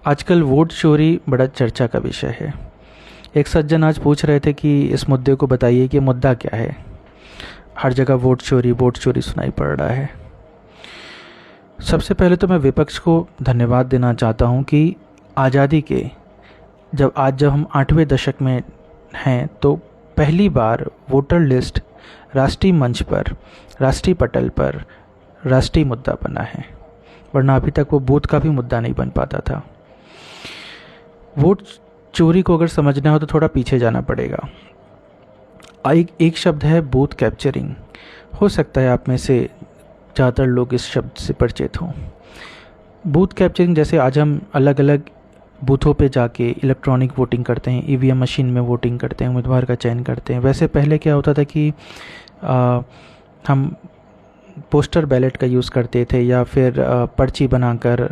आजकल वोट चोरी बड़ा चर्चा का विषय है। एक सज्जन आज पूछ रहे थे कि इस मुद्दे को बताइए कि मुद्दा क्या है। हर जगह वोट चोरी सुनाई पड़ रहा है। सबसे पहले तो मैं विपक्ष को धन्यवाद देना चाहता हूं कि आज़ादी के जब हम 8वें दशक में हैं तो पहली बार वोटर लिस्ट राष्ट्रीय मंच पर, राष्ट्रीय पटल पर राष्ट्रीय मुद्दा बना है, वरना अभी तक वो बूथ का भी मुद्दा नहीं बन पाता था। वोट चोरी को अगर समझना हो तो थोड़ा पीछे जाना पड़ेगा। एक शब्द है बूथ कैप्चरिंग। हो सकता है आप में से ज़्यादातर लोग इस शब्द से परिचित हों। बूथ कैप्चरिंग जैसे आज हम अलग अलग बूथों पे जाके इलेक्ट्रॉनिक वोटिंग करते हैं, ईवीएम मशीन में वोटिंग करते हैं, उम्मीदवार का चयन करते हैं। वैसे पहले क्या होता था कि हम पोस्टर बैलेट का यूज़ करते थे या फिर पर्ची बनाकर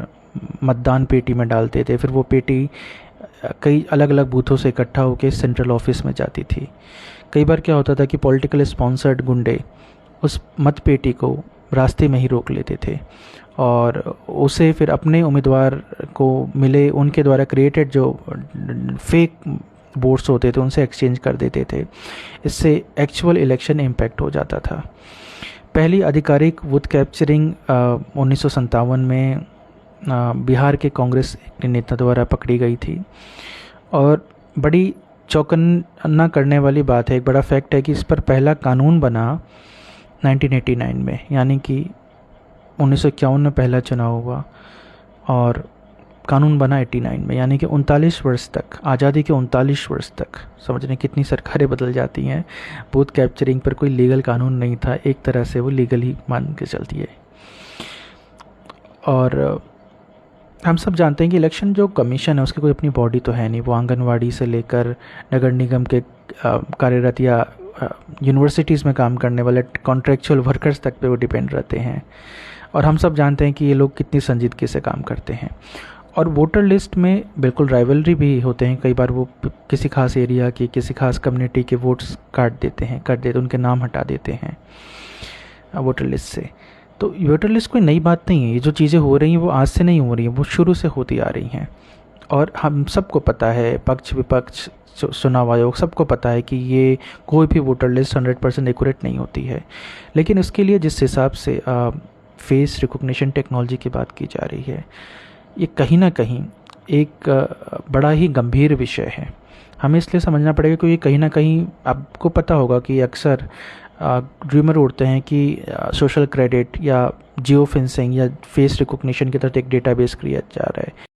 मतदान पेटी में डालते थे। फिर वो पेटी कई अलग अलग बूथों से इकट्ठा होकर सेंट्रल ऑफिस में जाती थी। कई बार क्या होता था कि पॉलिटिकल स्पॉन्सर्ड गुंडे उस मत पेटी को रास्ते में ही रोक लेते थे और उसे फिर अपने उम्मीदवार को मिले उनके द्वारा क्रिएटेड जो फेक वोट्स होते थे उनसे एक्सचेंज कर देते थे। इससे एक्चुअल इलेक्शन इम्पैक्ट हो जाता था। पहली आधिकारिक बूथ कैप्चरिंग 1957 में बिहार के कांग्रेस के नेता द्वारा पकड़ी गई थी और बड़ी चौकन्ना करने वाली बात है, एक बड़ा फैक्ट है कि इस पर पहला कानून बना 1989 में, यानी कि 1951 में पहला चुनाव हुआ और कानून बना 89 में, यानी कि 39 वर्ष तक, आज़ादी के 39 वर्ष तक, समझने कितनी सरकारें बदल जाती हैं, बूथ कैप्चरिंग पर कोई लीगल कानून नहीं था। एक तरह से वो लीगल ही मान के चलती है। और हम सब जानते हैं कि इलेक्शन जो कमीशन है उसकी कोई अपनी बॉडी तो है नहीं। वो आंगनवाड़ी से लेकर नगर निगम के कार्यरत या यूनिवर्सिटीज़ में काम करने वाले कॉन्ट्रेक्चुअल वर्कर्स तक पे वो डिपेंड रहते हैं। और हम सब जानते हैं कि ये लोग कितनी संजीदगी से काम करते हैं। और वोटर लिस्ट में बिल्कुल राइवलरी भी होते हैं। कई बार वो किसी खास एरिया की, किसी खास कम्युनिटी के वोट्स काट देते, उनके नाम हटा देते हैं वोटर लिस्ट से। तो वोटर लिस्ट कोई नई बात नहीं है। ये जो चीज़ें हो रही हैं वो आज से नहीं हो रही हैं, वो शुरू से होती आ रही हैं। और हम सबको पता है, पक्ष विपक्ष, चुनाव आयोग, सबको पता है कि ये कोई भी वोटर लिस्ट 100% एक्यूरेट नहीं होती है। लेकिन इसके लिए जिस हिसाब से फेस रिकॉग्निशन टेक्नोलॉजी की बात की जा रही है, ये कहीं ना कहीं एक बड़ा ही गंभीर विषय है। हमें इसलिए समझना पड़ेगा कि ये कहीं ना कहीं, आपको पता होगा कि अक्सर र्यूमर उड़ते हैं कि सोशल क्रेडिट या जियो फेंसिंग या फेस रिकॉग्निशन के तहत एक डेटाबेस क्रिएट जा रहा है।